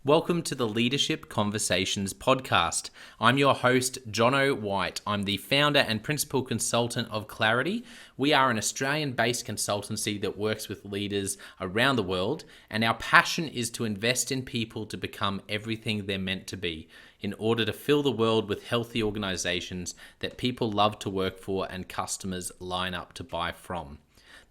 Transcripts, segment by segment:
Welcome to the Leadership Conversations podcast. I'm your host, Jono White. I'm the founder and principal consultant of Clarity. We are an Australian-based consultancy that works with leaders around the world, and our passion is to invest in people to become everything they're meant to be in order to fill the world with healthy organizations that people love to work for and customers line up to buy from.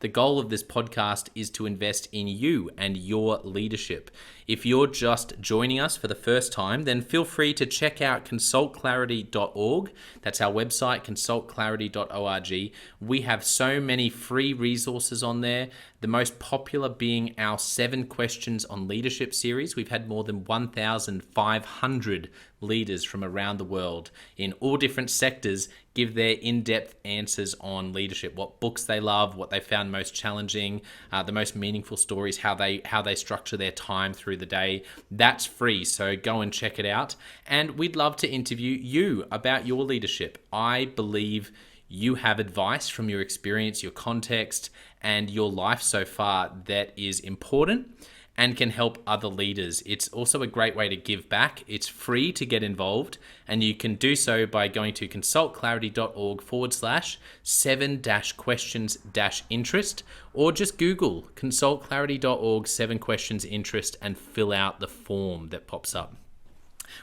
The goal of this podcast is to invest in you and your leadership. If you're just joining us for the first time, then feel free to check out consultclarity.org. That's our website, consultclarity.org. We have so many free resources on there, the most popular being our 7 Questions on Leadership series. We've had more than 1,500 leaders from around the world in all different sectors give their in-depth answers on leadership, what books they love, what they found most challenging, the most meaningful stories, how they structure their time through the day. That's free, so go and check it out. And we'd love to interview you about your leadership. I believe you have advice from your experience, your context, and your life so far that is important and can help other leaders. It's also a great way to give back. It's free to get involved, and you can do so by going to consultclarity.org/7-questions-interest, or just Google consultclarity.org 7 questions interest and fill out the form that pops up.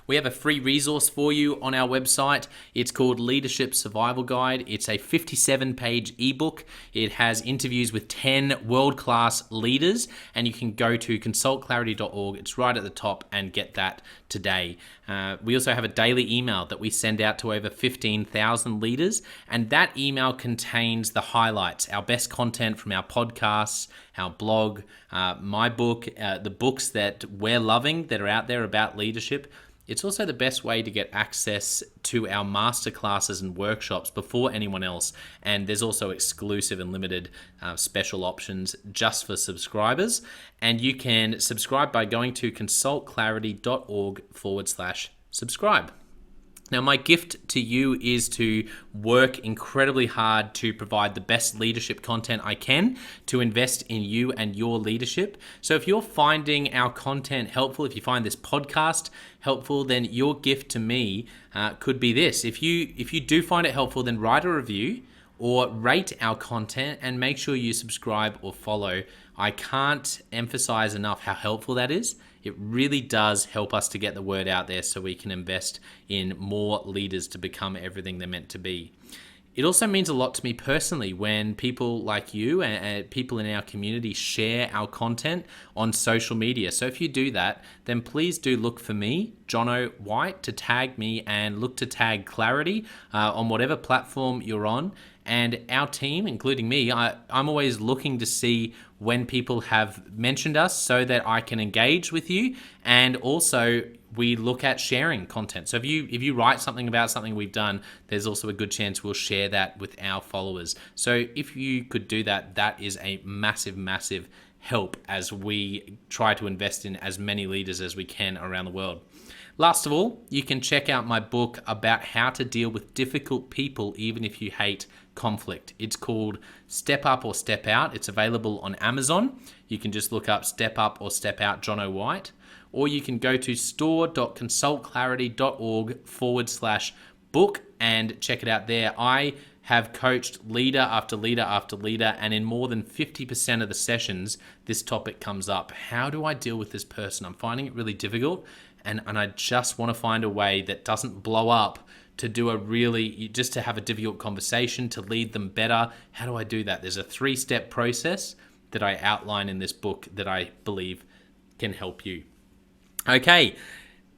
We have a free resource for you on our website. It's called Leadership Survival Guide. It's a 57-page ebook. It has interviews with 10 world-class leaders, and you can go to consultclarity.org. It's right at the top, and get that today. We also have a daily email that we send out to over 15,000 leaders, and that email contains the highlights, our best content from our podcasts, our blog, my book, the books that we're loving that are out there about leadership. It's also the best way to get access to our masterclasses and workshops before anyone else. And there's also exclusive and limited special options just for subscribers. And you can subscribe by going to consultclarity.org/subscribe. Now, my gift to you is to work incredibly hard to provide the best leadership content I can to invest in you and your leadership. So if you're finding our content helpful, if you find this podcast helpful, then your gift to me could be this. If you do find it helpful, then write a review or rate our content and make sure you subscribe or follow. I can't emphasize enough how helpful that is. It really does help us to get the word out there so we can invest in more leaders to become everything they're meant to be. It also means a lot to me personally when people like you and people in our community share our content on social media. So if you do that, then please do look for me, Jono White, to tag me, and look to tag Clarity on whatever platform you're on. And our team, including me, I'm always looking to see when people have mentioned us so that I can engage with you. And also we look at sharing content. So if you write something about something we've done, there's also a good chance we'll share that with our followers. So if you could do that, that is a massive, massive help as we try to invest in as many leaders as we can around the world. Last of all, you can check out my book about how to deal with difficult people even if you hate conflict. It's called Step Up or Step Out. It's available on Amazon. You can just look up Step Up or Step Out Jono White, or you can go to store.consultclarity.org/book and check it out there. I have coached leader after leader after leader, and in more than 50% of the sessions, this topic comes up. How do I deal with this person? I'm finding it really difficult, and I just want to find a way that doesn't blow up to just to have a difficult conversation, to lead them better. How do I do that? There's a 3-step process that I outline in this book that I believe can help you. Okay,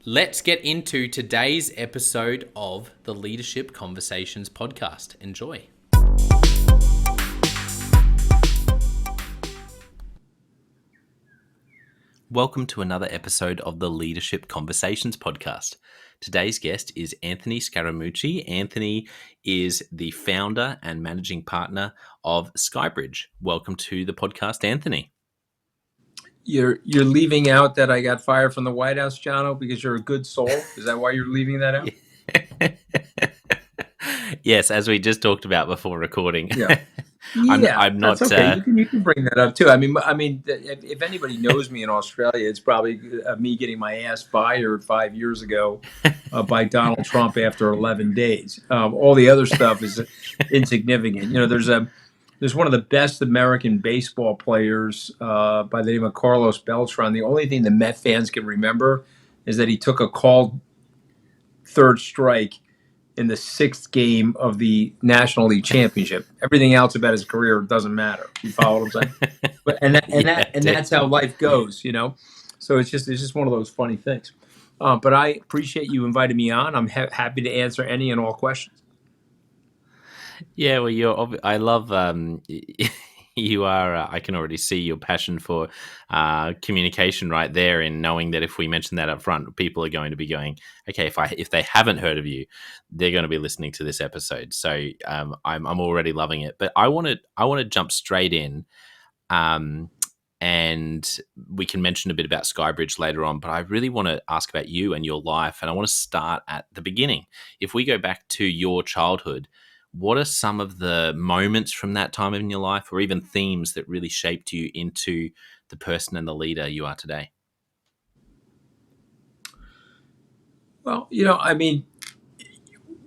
let's get into today's episode of the Leadership Conversations podcast. Enjoy. Welcome to another episode of the Leadership Conversations podcast. Today's guest is Anthony Scaramucci. Anthony is the founder and managing partner of SkyBridge. Welcome to the podcast, Anthony. You're leaving out that I got fired from the White House, Jono, because you're a good soul? Is that why you're leaving that out? Yes, as we just talked about before recording. Yeah. Yeah, I'm that's not. okay. You can bring that up too. I mean, if anybody knows me in Australia, it's probably me getting my ass fired 5 years ago by Donald Trump after 11 days. All the other stuff is insignificant. There's one of the best American baseball players by the name of Carlos Beltran. The only thing the Met fans can remember is that he took a called third strike in the sixth game of the National League Championship. Everything else about his career doesn't matter. You follow what I'm saying? But Yeah, that's how life goes. So it's just one of those funny things. But I appreciate you inviting me on. I'm happy to answer any and all questions. yeah. Well, I love. You are. I can already see your passion for communication right there. In knowing that if we mention that up front, people are going to be going, okay. If they haven't heard of you, they're going to be listening to this episode. So I'm already loving it. But I want to jump straight in. And we can mention a bit about SkyBridge later on, but I really want to ask about you and your life, and I want to start at the beginning. If we go back to your childhood, what are some of the moments from that time in your life, or even themes that really shaped you into the person and the leader you are today? Well, I mean,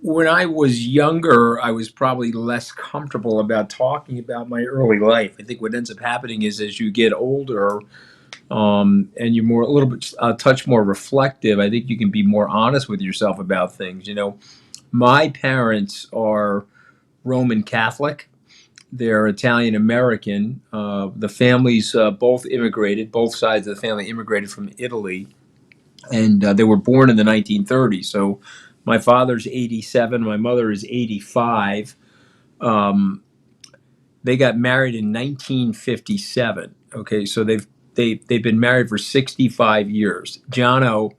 when I was younger, I was probably less comfortable about talking about my early life. I think what ends up happening is as you get older, and you're a little bit a touch more reflective, I think you can be more honest with yourself about things. My parents are Roman Catholic. They're Italian American. The families both immigrated. Both sides of the family immigrated from Italy, and they were born in the 1930s. So my father's 87. My mother is 85. Um, they got married in 1957. Okay, so they've been married for 65 years. Jono,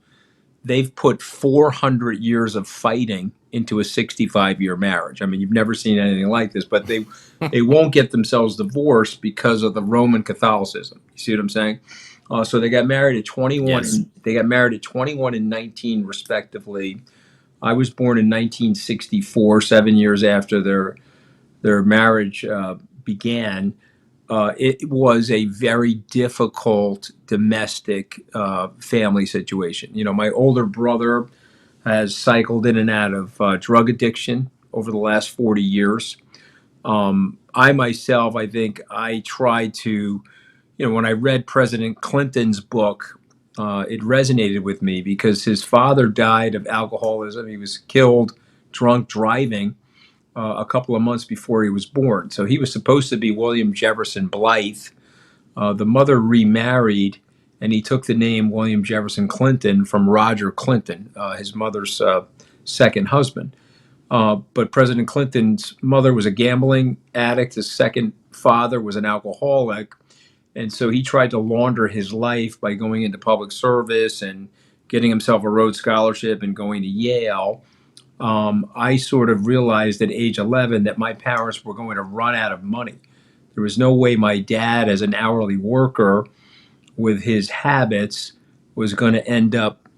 they've put 400 years of fighting into a 65-year marriage. I mean, you've never seen anything like this, but they won't get themselves divorced because of the Roman Catholicism. You see what I'm saying? So they got married at 21. Yes. They got married at 21 and 19, respectively. I was born in 1964, 7 years after their marriage began. It was a very difficult domestic family situation. My older brother has cycled in and out of drug addiction over the last 40 years. I myself, I think I tried to, when I read President Clinton's book, it resonated with me because his father died of alcoholism. He was killed drunk driving a couple of months before he was born. So he was supposed to be William Jefferson Blythe. The mother remarried, and he took the name William Jefferson Clinton from Roger Clinton, his mother's second husband. But President Clinton's mother was a gambling addict. His second father was an alcoholic. And so he tried to launder his life by going into public service and getting himself a Rhodes Scholarship and going to Yale. I sort of realized at age 11 that my parents were going to run out of money. There was no way my dad, as an hourly worker with his habits, was going to end up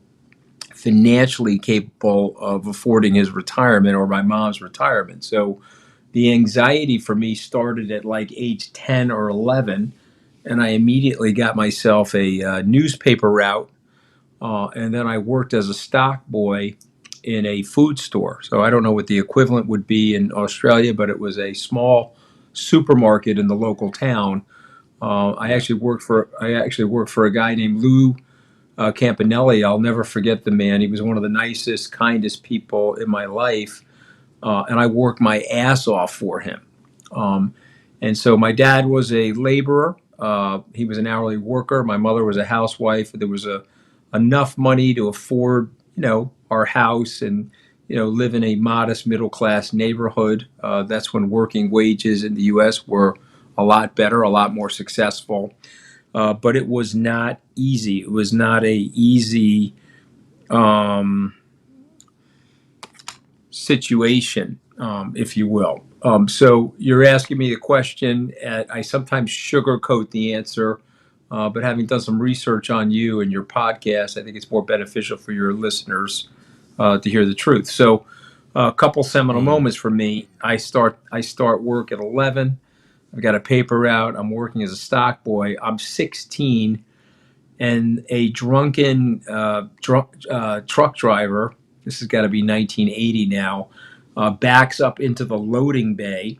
financially capable of affording his retirement or my mom's retirement. So the anxiety for me started at like age 10 or 11, and I immediately got myself a newspaper route, and then I worked as a stock boy in a food store. So I don't know what the equivalent would be in Australia, but it was a small supermarket in the local town. I actually worked for a guy named Lou Campanelli. I'll never forget the man. He was one of the nicest, kindest people in my life, and I worked my ass off for him. And so my dad was a laborer. He was an hourly worker. My mother was a housewife. There was enough money to afford, our house and, live in a modest middle class neighborhood. That's when working wages in the U.S. were a lot better, a lot more successful. But it was not easy. It was not a easy situation, if you will. So you're asking me a question. I sometimes sugarcoat the answer, but having done some research on you and your podcast, I think it's more beneficial for your listeners to hear the truth. So a couple seminal moments for me. I start work at 11. I've got a paper route. I'm working as a stock boy. I'm 16, and a drunken truck driver, this has got to be 1980 now, backs up into the loading bay.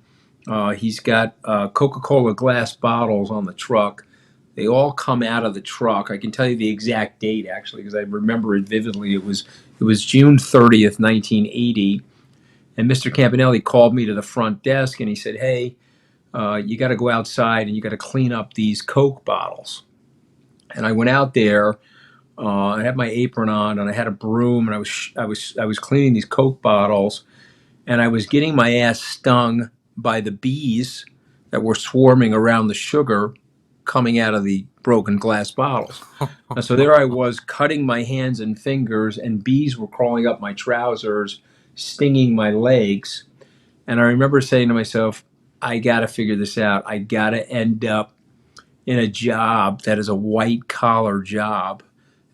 He's got Coca-Cola glass bottles on the truck. They all come out of the truck. I can tell you the exact date, actually, because I remember it vividly. It was June 30th, 1980. And Mr. Campanelli called me to the front desk, and he said, "Hey, you got to go outside and you got to clean up these Coke bottles." And I went out there. I had my apron on and I had a broom, and I was cleaning these Coke bottles, and I was getting my ass stung by the bees that were swarming around the sugar coming out of the broken glass bottles. And so there I was, cutting my hands and fingers, and bees were crawling up my trousers, stinging my legs. And I remember saying to myself, I got to figure this out. I got to end up in a job that is a white collar job,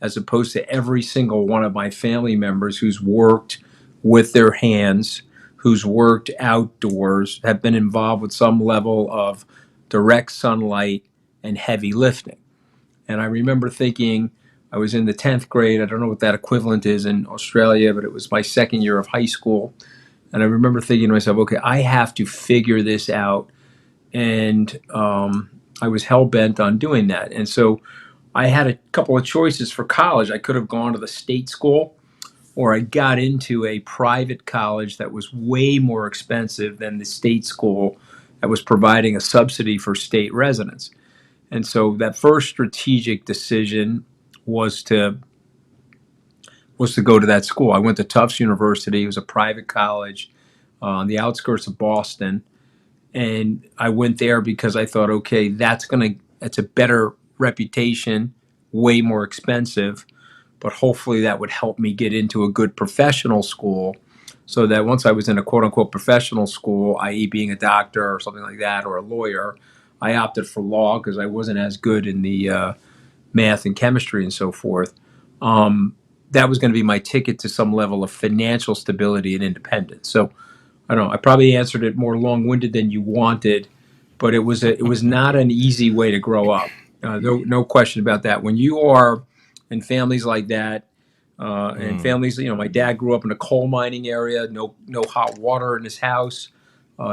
as opposed to every single one of my family members who's worked with their hands, who's worked outdoors, have been involved with some level of direct sunlight and heavy lifting. And I remember thinking, I was in the 10th grade. I don't know what that equivalent is in Australia, but it was my second year of high school. And I remember thinking to myself, okay, I have to figure this out. And I was hell bent on doing that. And so I had a couple of choices for college. I could have gone to the state school, or I got into a private college that was way more expensive than the state school that was providing a subsidy for state residents. And so that first strategic decision was to go to that school. I went to Tufts University. It was a private college on the outskirts of Boston. And I went there because I thought, okay, that's a better reputation, way more expensive, but hopefully that would help me get into a good professional school, so that once I was in a quote unquote professional school, i.e. being a doctor or something like that, or a lawyer, I opted for law because I wasn't as good in the math and chemistry and so forth. That was going to be my ticket to some level of financial stability and independence. So I don't know. I probably answered it more long-winded than you wanted, but it was not an easy way to grow up. No question about that. When you are in families like that, and families, my dad grew up in a coal mining area, no hot water in his house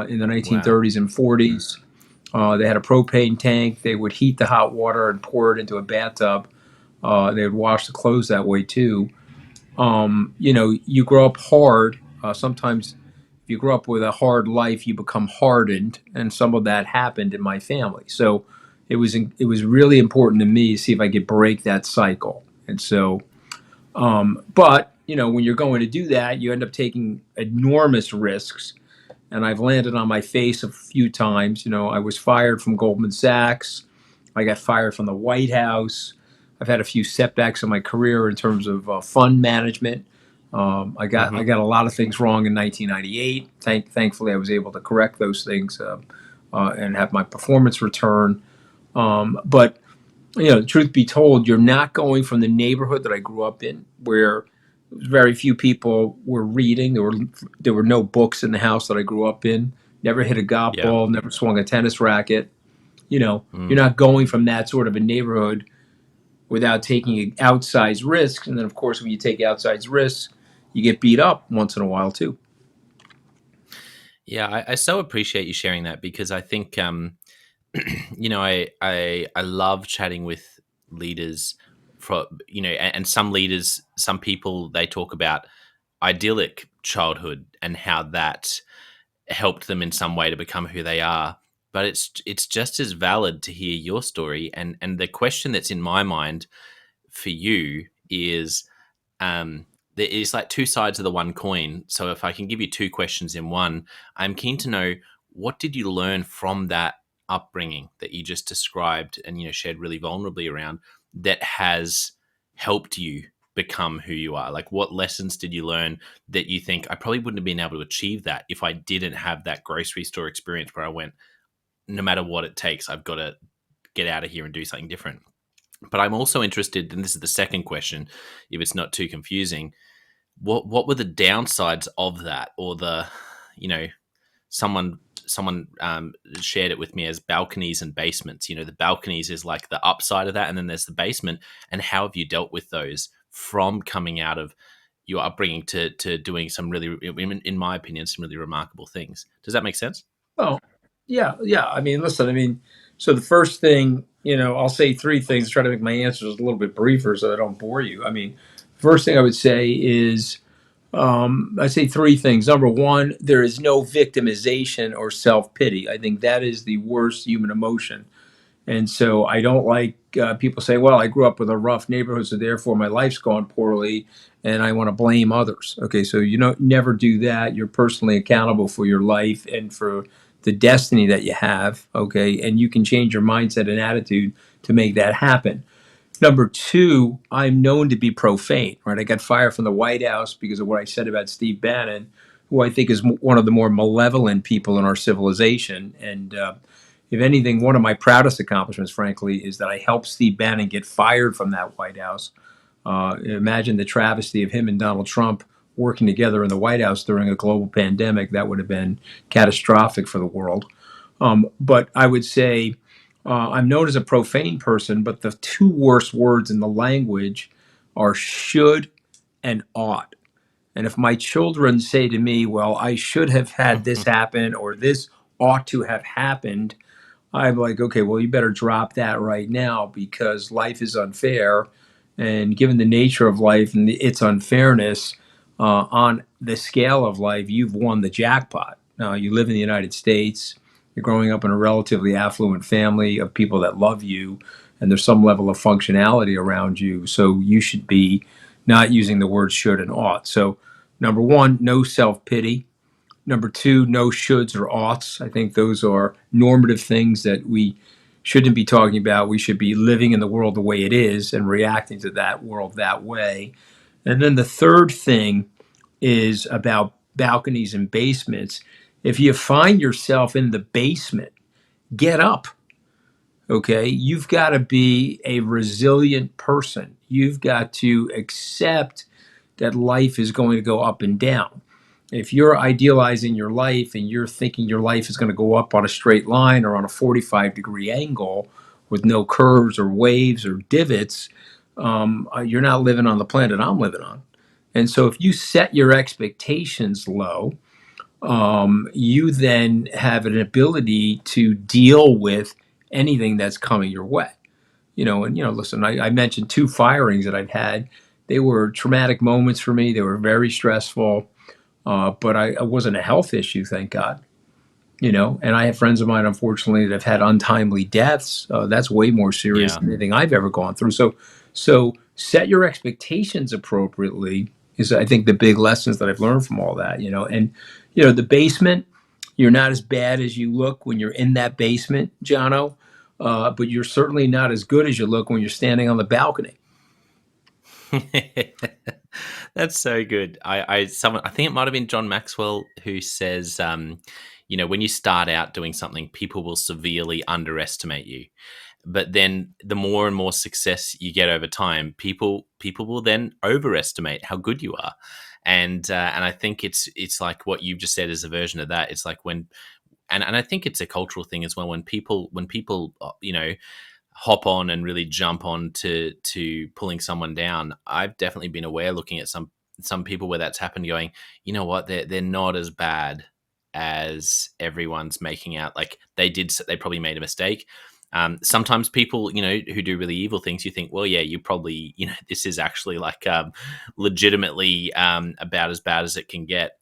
in the 1930s and 40s. They had a propane tank. They would heat the hot water and pour it into a bathtub. They would wash the clothes that way too. You grow up hard. Sometimes if you grow up with a hard life, you become hardened, and some of that happened in my family. So it was really important to me to see if I could break that cycle. And so, but when you're going to do that, you end up taking enormous risks. And I've landed on my face a few times. I was fired from Goldman Sachs. I got fired from the White House. I've had a few setbacks in my career in terms of fund management. I got a lot of things wrong in 1998. Thankfully, I was able to correct those things and have my performance return. But truth be told, you're not going from the neighborhood that I grew up in, where very few people were reading. There were no books in the house that I grew up in. Never hit a golf ball. Never swung a tennis racket. You're not going from that sort of a neighborhood without taking outsized risks. And then, of course, when you take outsized risks, you get beat up once in a while too. Yeah, I so appreciate you sharing that, because I think I love chatting with leaders, and some leaders, some people, they talk about idyllic childhood and how that helped them in some way to become who they are. But it's just as valid to hear your story, and the question that's in my mind for you is, there is like two sides of the one coin. So if I can give you two questions in one, I'm keen to know, what did you learn from that upbringing that you just described and shared really vulnerably around, that has helped you become who you are? Like, what lessons did you learn that you think, I probably wouldn't have been able to achieve that if I didn't have that grocery store experience where I went, no matter what it takes, I've got to get out of here and do something different? But I'm also interested, and this is the second question, if it's not too confusing, what were the downsides of that, or someone someone shared it with me as balconies and basements. The balconies is like the upside of that, and then there's the basement. And how have you dealt with those from coming out of your upbringing to doing some really, in my opinion, some really remarkable things? Does that make sense? Oh, yeah, yeah. I mean, listen, I mean, so the first thing, I'll say three things, try to make my answers a little bit briefer so I don't bore you. I mean, first thing I would say is, I say three things. Number one, there is no victimization or self pity. I think that is the worst human emotion. And so I don't like people saying, well, I grew up with a rough neighborhood, so therefore my life's gone poorly and I want to blame others. Okay, so never do that. You're personally accountable for your life and for the destiny that you have. Okay, and you can change your mindset and attitude to make that happen. Number two, I'm known to be profane, right? I got fired from the White House because of what I said about Steve Bannon, who I think is one of the more malevolent people in our civilization. And if anything, one of my proudest accomplishments, frankly, is that I helped Steve Bannon get fired from that White House. Imagine the travesty of him and Donald Trump working together in the White House during a global pandemic. That would have been catastrophic for the world. But I would say I'm known as a profane person, but the two worst words in the language are should and ought. And if my children say to me, well, I should have had this happen or this ought to have happened, I'm like, okay, well, you better drop that right now because life is unfair. And given the nature of life and its unfairness on the scale of life, you've won the jackpot. Now, you live in the United States, you're growing up in a relatively affluent family of people that love you, and there's some level of functionality around you. So you should be not using the word should and ought. So, number one, no self pity. Number two, no shoulds or oughts. I think those are normative things that we shouldn't be talking about. We should be living in the world the way it is and reacting to that world that way. And then the third thing is about balconies and basements. If you find yourself in the basement, get up. Okay. You've got to be a resilient person. You've got to accept that life is going to go up and down. If you're idealizing your life and you're thinking your life is going to go up on a straight line or on a 45-degree angle with no curves or waves or divots, you're not living on the planet I'm living on. And so if you set your expectations low, you then have an ability to deal with anything that's coming your way. Listen, I mentioned two firings that I've had. They were traumatic moments for me. They were very stressful. But I wasn't a health issue, thank God. And I have friends of mine, unfortunately, that have had untimely deaths. That's way more serious than anything I've ever gone through. So set your expectations appropriately is, I think, the big lessons that I've learned from all that. And the basement, you're not as bad as you look when you're in that basement, Jono, but you're certainly not as good as you look when you're standing on the balcony. That's so good. I think it might have been John Maxwell who says, when you start out doing something, people will severely underestimate you. But then the more and more success you get over time, people will then overestimate how good you are. And I think it's like what you've just said is a version of that. It's like when, and I think it's a cultural thing as well. When people hop on and really jump on to pulling someone down, I've definitely been aware, looking at some people where that's happened, going, you know what, they're not as bad as everyone's making out. Like they probably made a mistake. Sometimes people, who do really evil things, you think, well, yeah, you probably, this is actually like legitimately about as bad as it can get.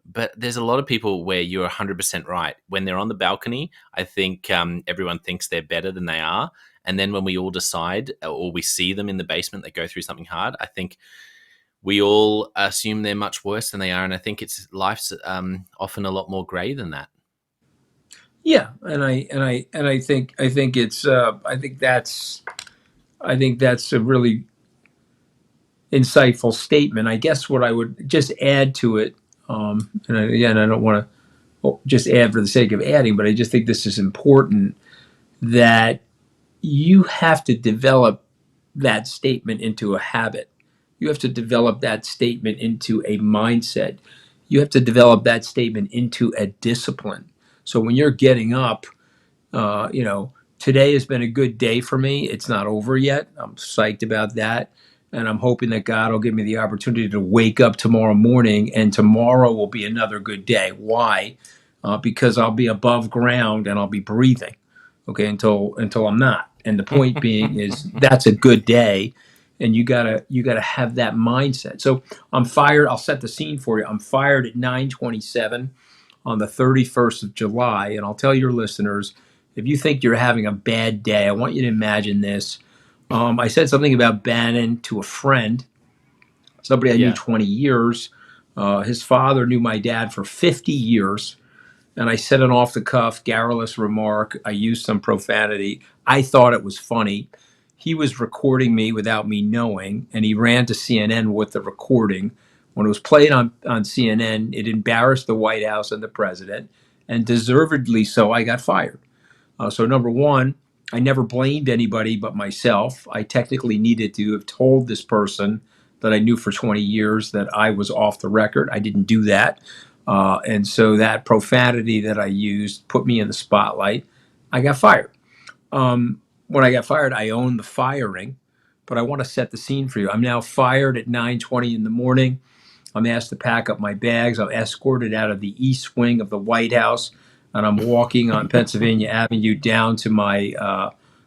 But there's a lot of people where you're 100% right. When they're on the balcony, I think everyone thinks they're better than they are. And then when we all decide, or we see them in the basement that go through something hard, I think we all assume they're much worse than they are. And I think life's often a lot more gray than that. Yeah, and I think that's a really insightful statement. I guess what I would just add to it, and again, I don't want to just add for the sake of adding, but I just think this is important, that you have to develop that statement into a habit. You have to develop that statement into a mindset. You have to develop that statement into a discipline. So when you're getting up, you know, today has been a good day for me. It's not over yet. I'm psyched about that. And I'm hoping that God will give me the opportunity to wake up tomorrow morning, and tomorrow will be another good day. Why? Because I'll be above ground and I'll be breathing. Okay, until I'm not. And the point being is that's a good day, and you gotta have that mindset. So I'm fired. I'll set the scene for you. I'm fired at 9:27 on the 31st of July, and I'll tell your listeners, if you think you're having a bad day, I want you to imagine this. I said something about Bannon to a friend, somebody I knew Yeah. 20 years. His father knew my dad for 50 years. And I said an off the cuff, garrulous remark. I used some profanity. I thought it was funny. He was recording me without me knowing, and he ran to CNN with the recording. When it was played on CNN, it embarrassed the White House and the president, and deservedly so, I got fired. So, number one, I never blamed anybody but myself. I technically needed to have told this person that I knew for 20 years that I was off the record. I didn't do that. And so that profanity that I used put me in the spotlight. I got fired. When I got fired, I owned the firing, but I want to set the scene for you. I'm now fired at 9:20 in the morning. I'm asked to pack up my bags. I'm escorted out of the east wing of the White House, and I'm walking on Pennsylvania Avenue down to my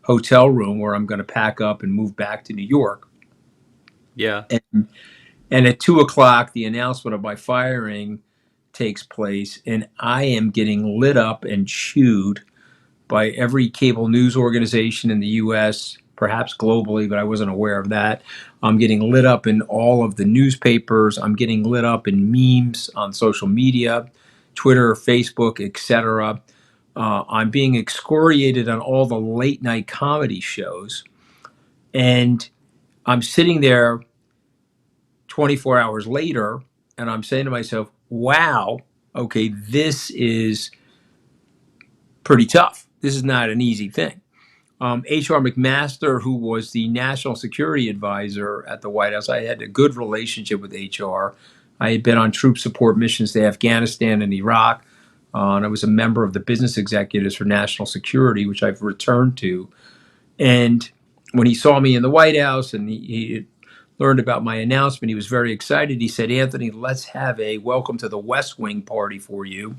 hotel room where I'm going to pack up and move back to New York. Yeah. And at 2 o'clock, the announcement of my firing takes place, and I am getting lit up and chewed by every cable news organization in the U.S., perhaps globally, but I wasn't aware of that. I'm getting lit up in all of the newspapers. I'm getting lit up in memes on social media, Twitter, Facebook, etc. I'm being excoriated on all the late night comedy shows. And I'm sitting there 24 hours later, and I'm saying to myself, wow, okay, this is pretty tough. This is not an easy thing. H.R. McMaster, who was the national security advisor at the White House, I had a good relationship with H.R. I had been on troop support missions to Afghanistan and Iraq, and I was a member of the business executives for national security, which I've returned to. And when he saw me in the White House and he learned about my announcement, he was very excited. He said, Anthony, let's have a welcome to the West Wing party for you.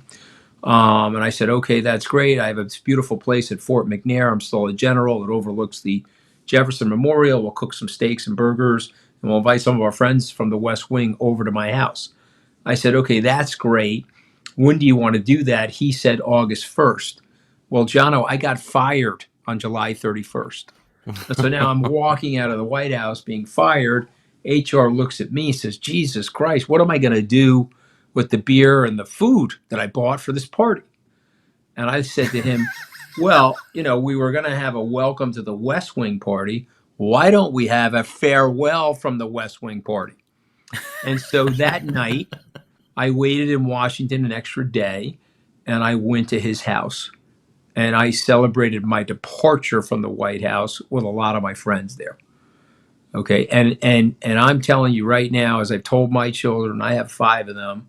And I said, okay, that's great. I have this beautiful place at Fort McNair. I'm still a general. It overlooks the Jefferson Memorial. We'll cook some steaks and burgers, and we'll invite some of our friends from the West Wing over to my house. I said, okay, that's great. When do you want to do that? He said August 1st. Well, Jono, I got fired on July 31st. And so now I'm walking out of the White House being fired. HR looks at me and says, Jesus Christ, what am I going to do with the beer and the food that I bought for this party? And I said to him, well, you know, we were going to have a welcome to the West Wing party. Why don't we have a farewell from the West Wing party? And so that night, I waited in Washington an extra day, and I went to his house. And I celebrated my departure from the White House with a lot of my friends there. Okay, and I'm telling you right now, as I've told my children, I have 5 of them.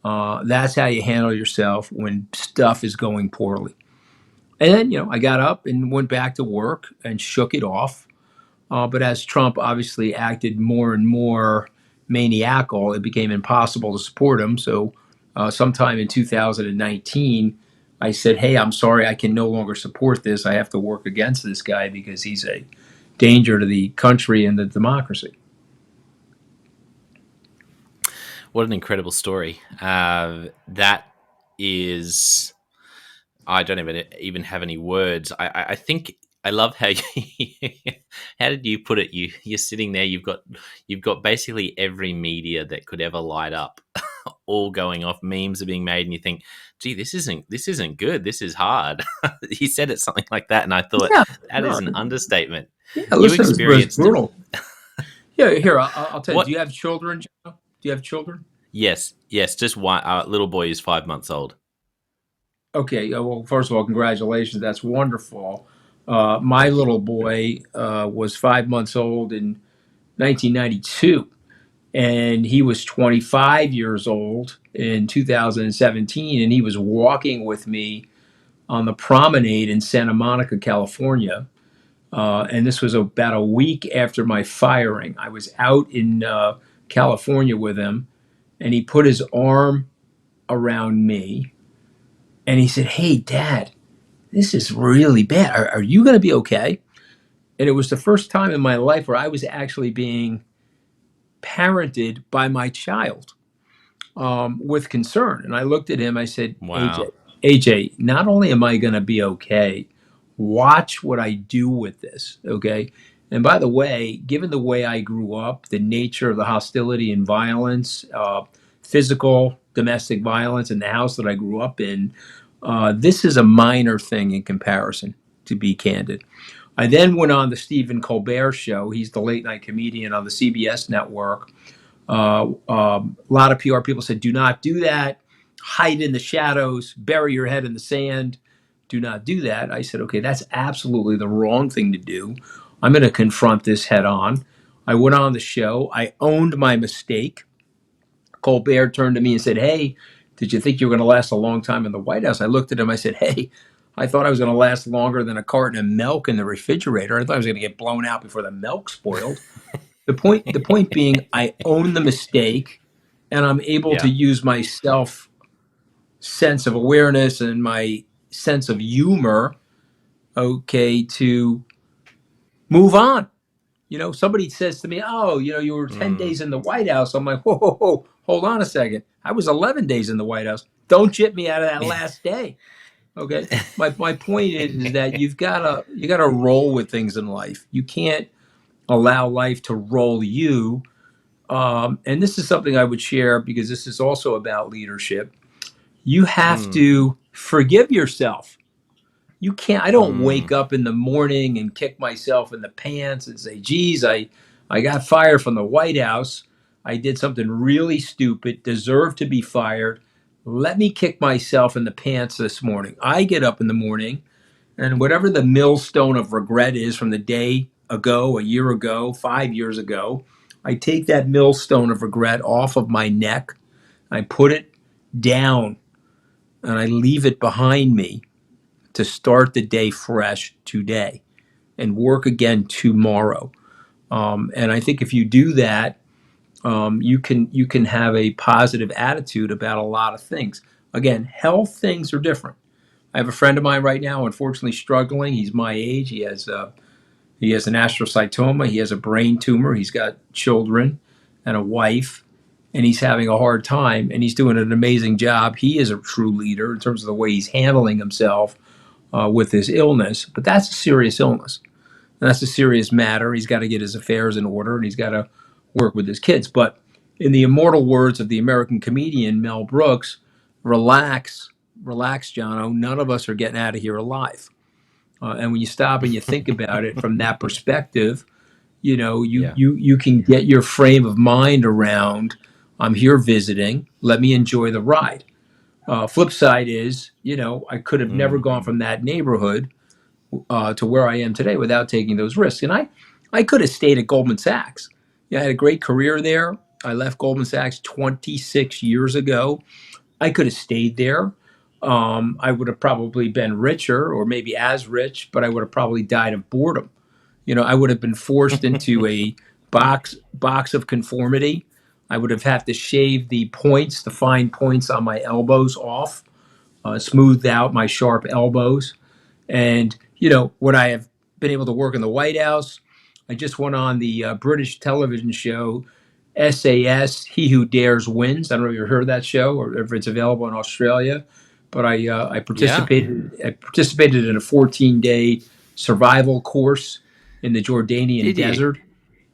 That's how you handle yourself when stuff is going poorly. And then, you know, I got up and went back to work and shook it off. But as Trump obviously acted more and more maniacal, it became impossible to support him. So sometime in 2019, I said, hey, I'm sorry, I can no longer support this. I have to work against this guy because he's a danger to the country and the democracy. What an incredible story. That is, I don't even have any words. I think I love how how did you put it? You're sitting there. You've got basically every media that could ever light up, all going off. Memes are being made, and you think, "Gee, this isn't good. This is hard." He said it something like that, and I thought that is an understatement. Yeah, You listen, it was experienced brutal. Yeah, here, I'll tell you. What? Do you have children, Joe? Do you have children? Yes, just one. Our little boy is 5 months old. Okay, well, first of all, congratulations. That's wonderful. My little boy was 5 months old in 1992, and he was 25 years old in 2017, and he was walking with me on the promenade in Santa Monica, California. And this was about a week after my firing. I was out in California with him, and he put his arm around me, and he said, "Hey, Dad, this is really bad. Are you going to be okay?" And it was the first time in my life where I was actually being parented by my child with concern. And I looked at him, I said, Wow. AJ, not only am I going to be okay, watch what I do with this, okay? And by the way, given the way I grew up, the nature of the hostility and violence, physical, domestic violence in the house that I grew up in, this is a minor thing in comparison, to be candid. I then went on the Stephen Colbert show. He's the late night comedian on the CBS network. A lot of PR people said, do not do that. Hide in the shadows, bury your head in the sand. Do not do that. I said, okay, that's absolutely the wrong thing to do. I'm going to confront this head on. I went on the show. I owned my mistake. Colbert turned to me and said, hey, did you think you were going to last a long time in the White House? I looked at him. I said, hey, I thought I was going to last longer than a carton of milk in the refrigerator. I thought I was going to get blown out before the milk spoiled. The point being, I own the mistake, and I'm able to Yeah. use my self sense of awareness and my sense of humor, okay, to move on. Somebody says to me, "Oh, you were 10 Mm. days in the White House." I'm like, "Whoa, whoa, whoa, hold on a second. I was 11 days in the White House. Don't jip me out of that last day." Okay. My point is that you gotta roll with things in life. You can't allow life to roll you. And this is something I would share because this is also about leadership. You have Mm. to forgive yourself. You can't. I don't Mm. wake up in the morning and kick myself in the pants and say, "Geez, I got fired from the White House. I did something really stupid, deserve to be fired. Let me kick myself in the pants this morning." I get up in the morning, and whatever the millstone of regret is from the day ago, a year ago, 5 years ago, I take that millstone of regret off of my neck. I put it down, and I leave it behind me to start the day fresh today and work again tomorrow. And I think if you do that, you can have a positive attitude about a lot of things. Again, health things are different. I have a friend of mine right now, unfortunately struggling. He's my age. He has an astrocytoma. He has a brain tumor. He's got children and a wife, and he's having a hard time. And he's doing an amazing job. He is a true leader in terms of the way he's handling himself with his illness. But that's a serious illness. And that's a serious matter. He's got to get his affairs in order, and he's got to work with his kids. But in the immortal words of the American comedian Mel Brooks, relax, relax, Jono. None of us are getting out of here alive. And when you stop and you think about it from that perspective, you Yeah. you you can get your frame of mind around. I'm here visiting. Let me enjoy the ride. Flip side is, I could have never Mm. gone from that neighborhood to where I am today without taking those risks. And I could have stayed at Goldman Sachs. Yeah, I had a great career there. I left Goldman Sachs 26 years ago. I could have stayed there. I would have probably been richer or maybe as rich, but I would have probably died of boredom. I would have been forced into a box of conformity. I would have had to shave the fine points on my elbows off, smoothed out my sharp elbows. And, would I have been able to work in the White House? I just went on the British television show SAS, He Who Dares Wins. I don't know if you heard that show or if it's available in Australia, but I Yeah. participated in a 14-day survival course in the Jordanian Did you? desert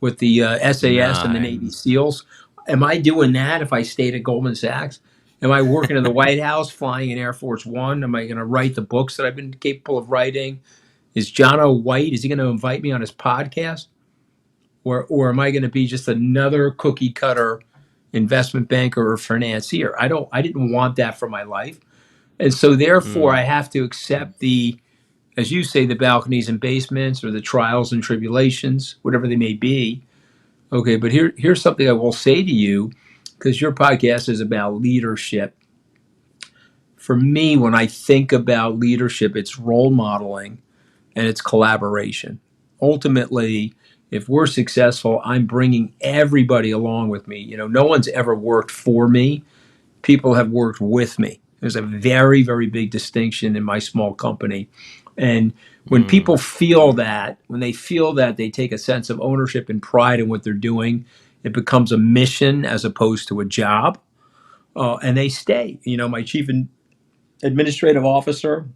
with the SAS and the Navy Nice. SEALs. Am I doing that if I stayed at Goldman Sachs? Am I working in the White House, flying in Air Force One? Am I going to write the books that I've been capable of writing? Is John O. White, is he going to invite me on his podcast? Or am I going to be just another cookie cutter investment banker or financier? I didn't want that for my life. And so therefore Mm. I have to accept as you say, the balconies and basements or the trials and tribulations, whatever they may be. Okay, but here's something I will say to you, because your podcast is about leadership. for me, when I think about leadership, it's role modeling and it's collaboration. Ultimately, if we're successful, I'm bringing everybody along with me. No one's ever worked for me. People have worked with me. There's a very, very big distinction in my small company. And when people feel that, when they feel that, they take a sense of ownership and pride in what they're doing. It becomes a mission as opposed to a job. And they stay. My chief administrative officer,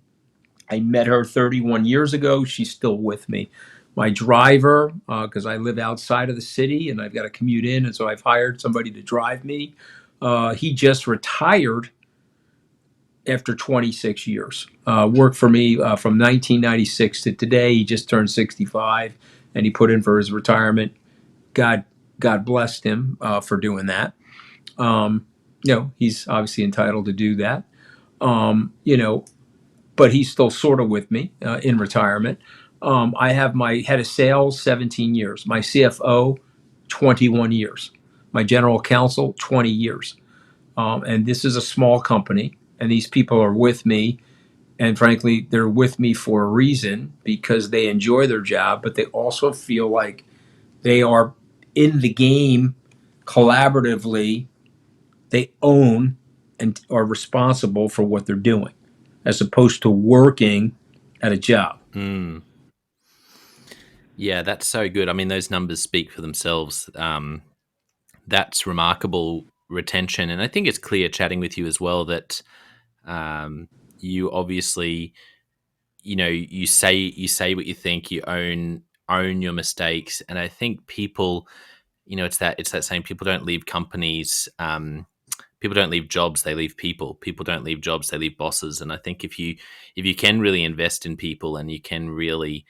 I met her 31 years ago. She's still with me. My driver, because I live outside of the city and I've got to commute in, and so I've hired somebody to drive me. He just retired after 26 years. Worked for me from 1996 to today. He just turned 65, and he put in for his retirement. God blessed him for doing that. He's obviously entitled to do that. But he's still sort of with me in retirement. I have my head of sales, 17 years. My CFO, 21 years. My general counsel, 20 years. And this is a small company, and these people are with me. And frankly, they're with me for a reason, because they enjoy their job, but they also feel like they are in the game collaboratively. They own and are responsible for what they're doing, as opposed to working at a job. Yeah, that's so good. I mean, those numbers speak for themselves. That's remarkable retention. And I think it's clear chatting with you as well that you obviously, you say what you think, you own your mistakes. And I think people, it's that saying, people don't leave companies, people don't leave jobs, they leave people. People don't leave jobs, they leave bosses. And I think if you can really invest in people and you can really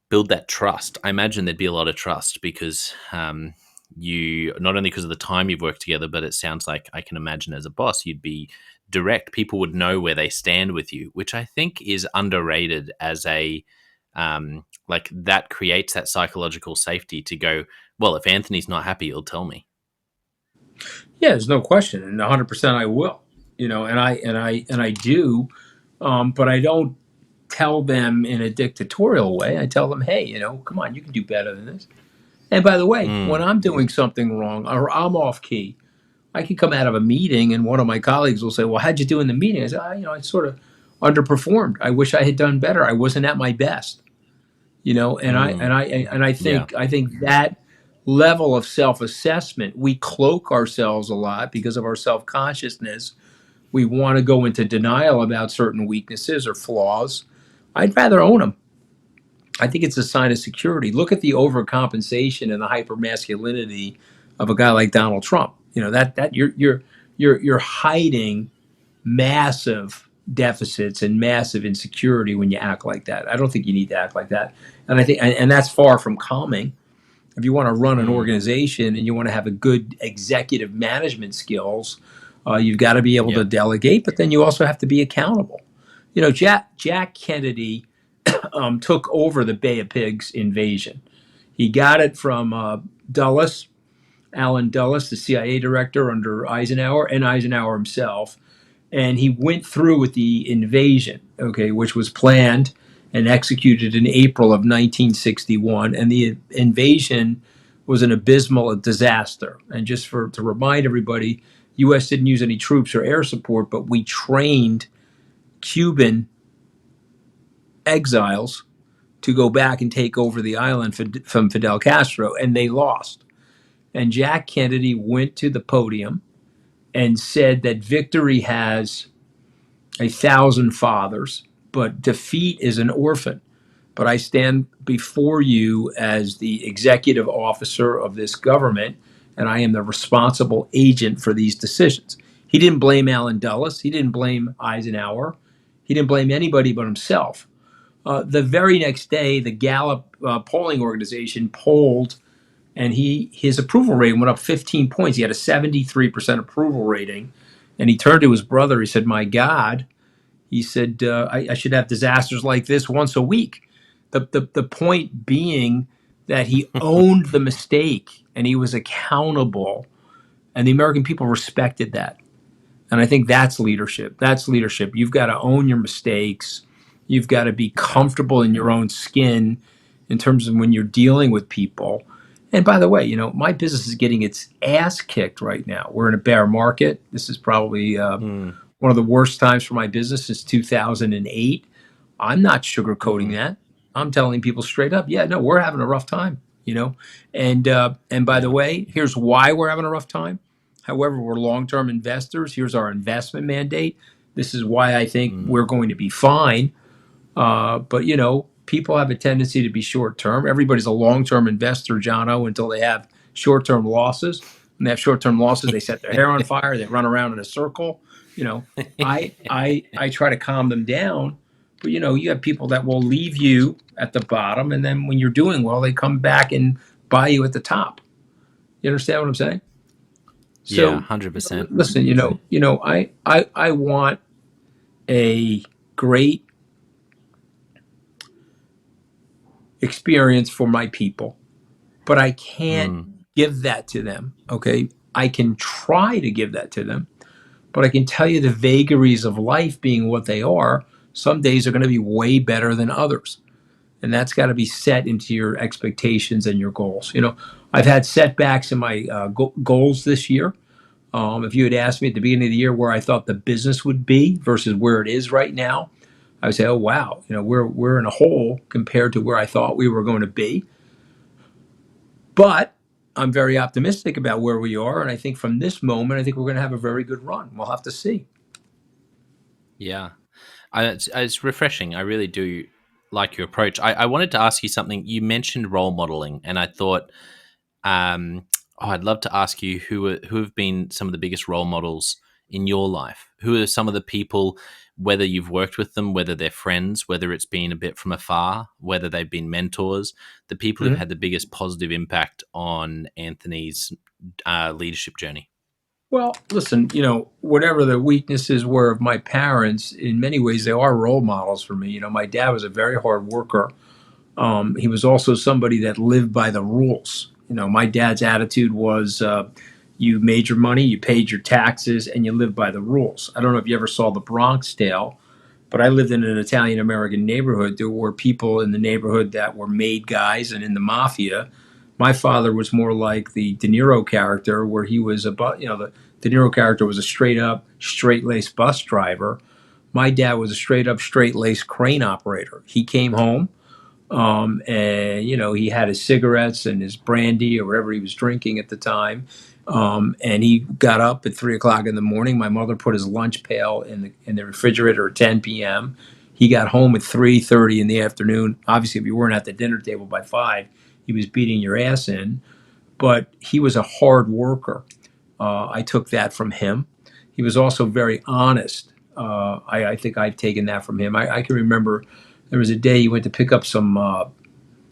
build that trust, I imagine there'd be a lot of trust, because you, not only because of the time you've worked together, but it sounds like, I can imagine as a boss, you'd be direct. People would know where they stand with you, which I think is underrated as a, like, that creates that psychological safety to go, well, if Anthony's not happy, he'll tell me. Yeah, there's no question, and 100% I will. And I do, but I don't tell them in a dictatorial way. I tell them, hey, come on, you can do better than this. And by the way, when I'm doing something wrong or I'm off key, I can come out of a meeting and one of my colleagues will say, well, how'd you do in the meeting? I say, I sort of underperformed. I wish I had done better. I wasn't at my best. I think Yeah. I think that level of self-assessment, we cloak ourselves a lot because of our self-consciousness. We want to go into denial about certain weaknesses or flaws. I'd rather own them. I think it's a sign of security. Look at the overcompensation and the hypermasculinity of a guy like Donald Trump. That you're hiding massive deficits and massive insecurity when you act like that. I don't think you need to act like that. And I think and that's far from calming. If you want to run an organization and you want to have a good executive management skills, you've got to be able to delegate, but then you also have to be accountable. Jack Kennedy took over the Bay of Pigs invasion. He got it from Dulles, Allen Dulles, the CIA director under Eisenhower, and Eisenhower himself. And he went through with the invasion, which was planned and executed in April of 1961. And the invasion was an abysmal disaster. And just to remind everybody, U.S. didn't use any troops or air support, but we trained Cuban exiles to go back and take over the island from Fidel Castro, and they lost. And Jack Kennedy went to the podium and said that victory has 1,000 fathers, but defeat is an orphan. But I stand before you as the executive officer of this government, and I am the responsible agent for these decisions. He didn't blame Allen Dulles. He didn't blame Eisenhower. He didn't blame anybody but himself. The very next day, the Gallup polling organization polled, and his approval rating went up 15 points. He had a 73% approval rating, and he turned to his brother. He said, "My God," he said, "I should have disasters like this once a week." The point being that he owned the mistake and he was accountable, and the American people respected that. And I think that's leadership. That's leadership. You've got to own your mistakes. You've got to be comfortable in your own skin in terms of when you're dealing with people. And by the way, my business is getting its ass kicked right now. We're in a bear market. This is probably Mm. one of the worst times for my business since 2008. I'm not sugarcoating Mm. that. I'm telling people straight up, yeah, no, we're having a rough time. And by the Yeah. way, here's why we're having a rough time. However, we're long-term investors. Here's our investment mandate. This is why I think Mm. we're going to be fine. But people have a tendency to be short-term. Everybody's a long-term investor, Jono, until they have short-term losses. When they have short-term losses, they set their hair on fire. They run around in a circle. I try to calm them down. But you have people that will leave you at the bottom, and then when you're doing well, they come back and buy you at the top. You understand what I'm saying? Yeah, So 100%. listen, I want a great experience for my people, but I can't Mm. give that to them. Okay. I can try to give that to them, but I can tell you the vagaries of life being what they are. Some days are going to be way better than others. And that's got to be set into your expectations and your goals. I've had setbacks in my goals this year. If you had asked me at the beginning of the year where I thought the business would be versus where it is right now, I would say, "Oh wow, we're in a hole compared to where I thought we were going to be." But I'm very optimistic about where we are, and I think from this moment, I think we're going to have a very good run. We'll have to see. Yeah. It's refreshing. I really do like your approach. I wanted to ask you something. You mentioned role modeling, and I thought, I'd love to ask you who have been some of the biggest role models in your life. Who are some of the people, whether you've worked with them, whether they're friends, whether it's been a bit from afar, whether they've been mentors, the people who've Mhm. had the biggest positive impact on Anthony's leadership journey. Well, listen, whatever the weaknesses were of my parents, in many ways, they are role models for me. My dad was a very hard worker. He was also somebody that lived by the rules. My dad's attitude was you made your money, you paid your taxes, and you lived by the rules. I don't know if you ever saw The Bronx Tale, but I lived in an Italian American neighborhood. There were people in the neighborhood that were made guys and in the mafia. My father was more like the De Niro character, where he was the De Niro character was a straight up, straight laced bus driver. My dad was a straight up, straight laced crane operator. He came home and he had his cigarettes and his brandy or whatever he was drinking at the time. And he got up at 3 o'clock in the morning. My mother put his lunch pail in the refrigerator at 10 p.m. He got home at 3:30 in the afternoon. Obviously, if you weren't at the dinner table by 5, he was beating your ass in. But he was a hard worker. I took that from him. He was also very honest. I think I've taken that from him. I can remember there was a day he went to pick up some.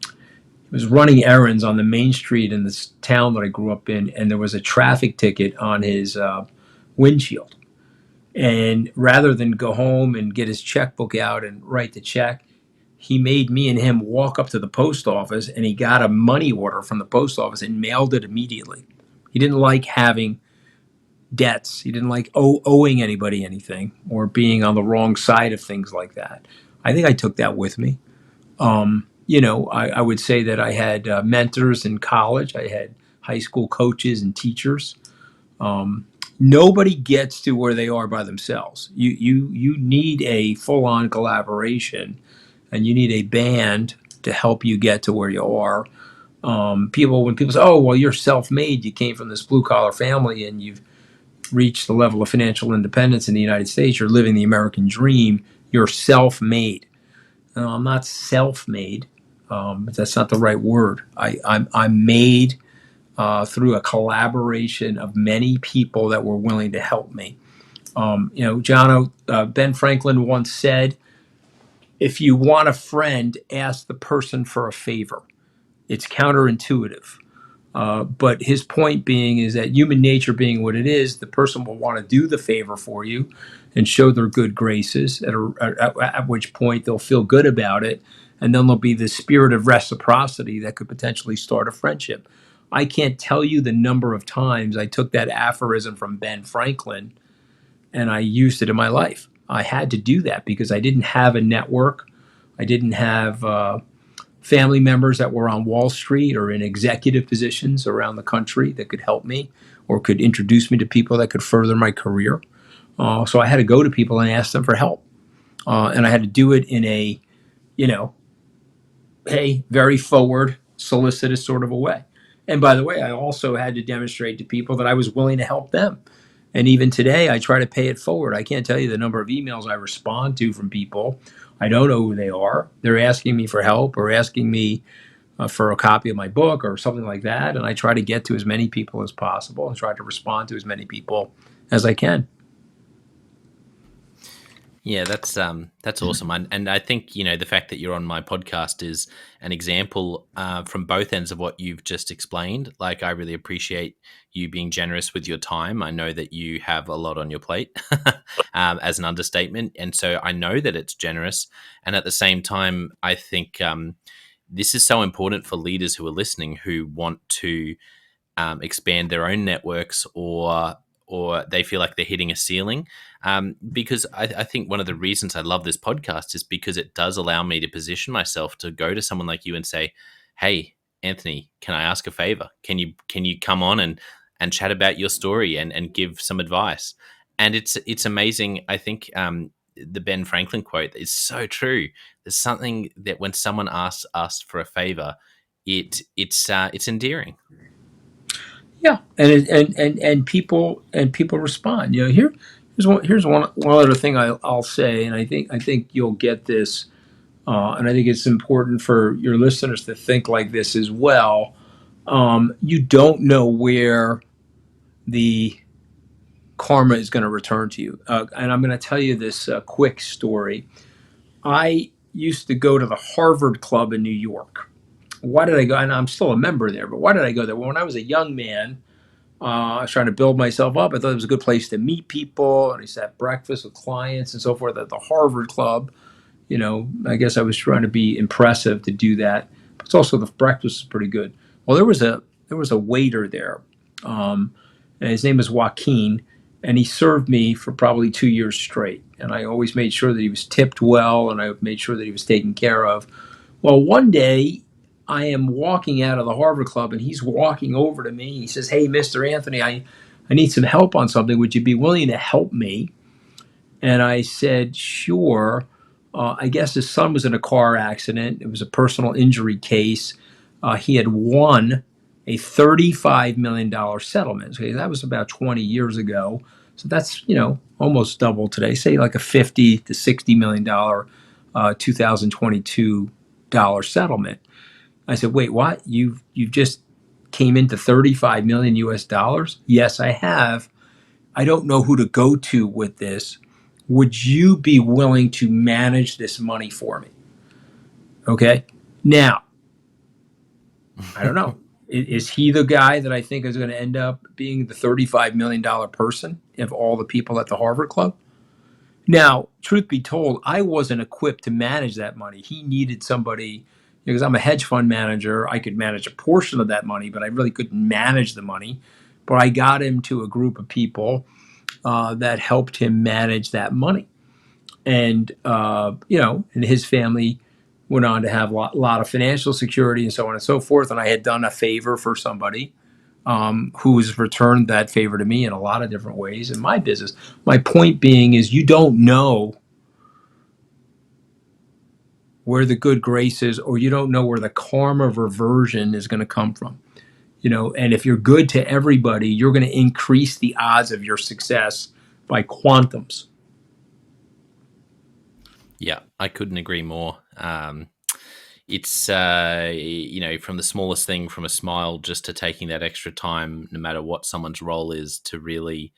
He was running errands on the main street in this town that I grew up in, and there was a traffic ticket on his windshield. And rather than go home and get his checkbook out and write the check, he made me and him walk up to the post office, and he got a money order from the post office and mailed it immediately. He didn't like having debts. He didn't like owing anybody anything or being on the wrong side of things like that. I think I took that with me. I would say that I had mentors in college. I had high school coaches and teachers. Nobody gets to where they are by themselves. You need a full on collaboration, and you need a band to help you get to where you are. When people say, "Oh, well, you're self made. You came from this blue collar family, and you've reached the level of financial independence in the United States. You're living the American dream. You're self made." No, I'm not self made. That's not the right word. I'm made through a collaboration of many people that were willing to help me. Ben Franklin once said, if you want a friend, ask the person for a favor. It's counterintuitive. But his point being is that human nature being what it is, the person will want to do the favor for you and show their good graces, at which point they'll feel good about it. And then there'll be this spirit of reciprocity that could potentially start a friendship. I can't tell you the number of times I took that aphorism from Ben Franklin and I used it in my life. I had to do that because I didn't have a network. I didn't have family members that were on Wall Street or in executive positions around the country that could help me or could introduce me to people that could further my career. So I had to go to people and ask them for help. And I had to do it in a, you know, hey, very forward, solicitous sort of a way. And by the way, I also had to demonstrate to people that I was willing to help them. And even today, I try to pay it forward. I can't tell you the number of emails I respond to from people. I don't know who they are. They're asking me for help or asking me for a copy of my book or something like that. And I try to get to as many people as possible and try to respond to as many people as I can. Yeah, that's awesome, and I think the fact that you're on my podcast is an example from both ends of what you've just explained. Like, I really appreciate you being generous with your time. I know that you have a lot on your plate, as an understatement, and so I know that it's generous. And at the same time, I think this is so important for leaders who are listening who want to expand their own networks, or they feel like they're hitting a ceiling. Because I think one of the reasons I love this podcast is because it does allow me to position myself to go to someone like you and say, "Hey, Anthony, can I ask a favor? Can you come on and chat about your story and give some advice?" And it's amazing. I think the Ben Franklin quote is so true. There's something that when someone asks us for a favor, it's endearing. Yeah, and people respond. Here's one other thing I'll say, and I think you'll get this, and I think it's important for your listeners to think like this as well. You don't know where the karma is going to return to you, and I'm going to tell you this quick story. I used to go to the Harvard Club in New York. Why did I go? And I'm still a member there, but why did I go there? Well, when I was a young man, I was trying to build myself up. I thought it was a good place to meet people. And I used to have breakfast with clients and so forth at the Harvard Club. I guess I was trying to be impressive to do that. But it's also the breakfast is pretty good. Well, there was a waiter there, and his name was Joaquin, and he served me for probably 2 years straight. And I always made sure that he was tipped well, and I made sure that he was taken care of. Well, one day I am walking out of the Harvard Club and he's walking over to me. He says, "Hey, Mr. Anthony, I need some help on something. Would you be willing to help me?" And I said, "Sure." I guess his son was in a car accident. It was a personal injury case. He had won a $35 million settlement. Okay, that was about 20 years ago. So that's, almost double today. Say like a 50 to $60 million 2022 settlement. I said, "Wait, what? You've just came into 35 million US dollars?" "Yes, I have. I don't know who to go to with this. Would you be willing to manage this money for me?" Okay. Now, I don't know. Is he the guy that I think is going to end up being the $35 million person of all the people at the Harvard Club? Now, truth be told, I wasn't equipped to manage that money. He needed somebody, because I'm a hedge fund manager. I could manage a portion of that money, but I really couldn't manage the money. But I got him to a group of people that helped him manage that money. And, and his family went on to have a lot of financial security and so on and so forth. And I had done a favor for somebody who's returned that favor to me in a lot of different ways in my business. My point being is you don't know where the good grace is, or you don't know where the karma reversion is going to come from. And if you're good to everybody, you're going to increase the odds of your success by quantums. Yeah, I couldn't agree more. It's from the smallest thing, from a smile, just to taking that extra time, no matter what someone's role is, to really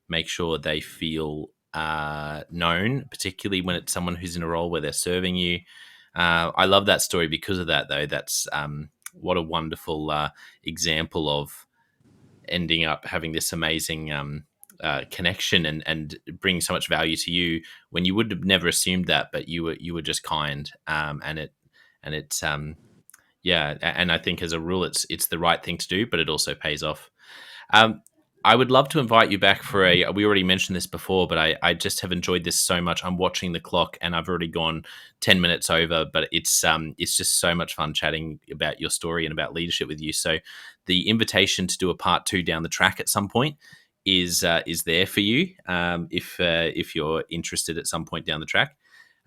make sure they feel known, particularly when it's someone who's in a role where they're serving you. I love that story because of that, though. That's what a wonderful example of ending up having this amazing connection and bringing so much value to you when you would have never assumed that, but you were just kind, and it's yeah, and I think as a rule, it's the right thing to do, but it also pays off. Um, I would love to invite you back for we already mentioned this before, but I just have enjoyed this so much. I'm watching the clock and I've already gone 10 minutes over, but it's just so much fun chatting about your story and about leadership with you. So the invitation to do a part 2 down the track at some point is there for you, if you're interested at some point down the track.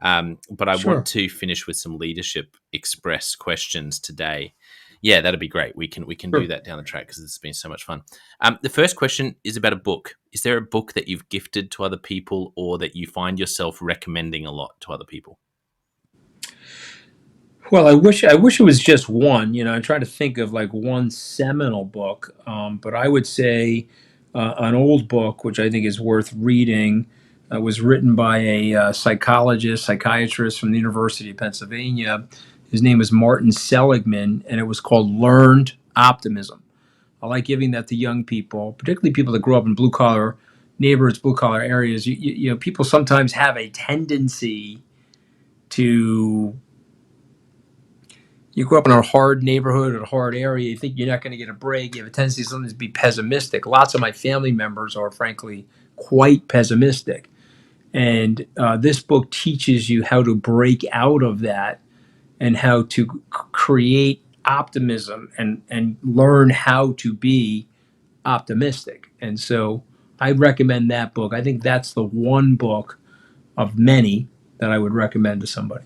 But I want Sure. to finish with some Leadership Express questions today. Yeah, that'd be great. We can do Sure. that down the track because it's been so much fun. The first question is about a book. Is there a book that you've gifted to other people or that you find yourself recommending a lot to other people? Well, I wish it was just one. I'm trying to think of like one seminal book, but I would say an old book, which I think is worth reading, was written by a psychiatrist from the University of Pennsylvania. His name is Martin Seligman, and it was called Learned Optimism. I like giving that to young people, particularly people that grew up in blue collar neighborhoods, blue collar areas. People sometimes have a tendency to you grow up in a hard neighborhood or a hard area, you think you're not going to get a break. You have a tendency sometimes to be pessimistic. Lots of my family members are, frankly, quite pessimistic. And this book teaches you how to break out of that and how to create optimism and learn how to be optimistic. And so I recommend that book. I think that's the one book of many that I would recommend to somebody.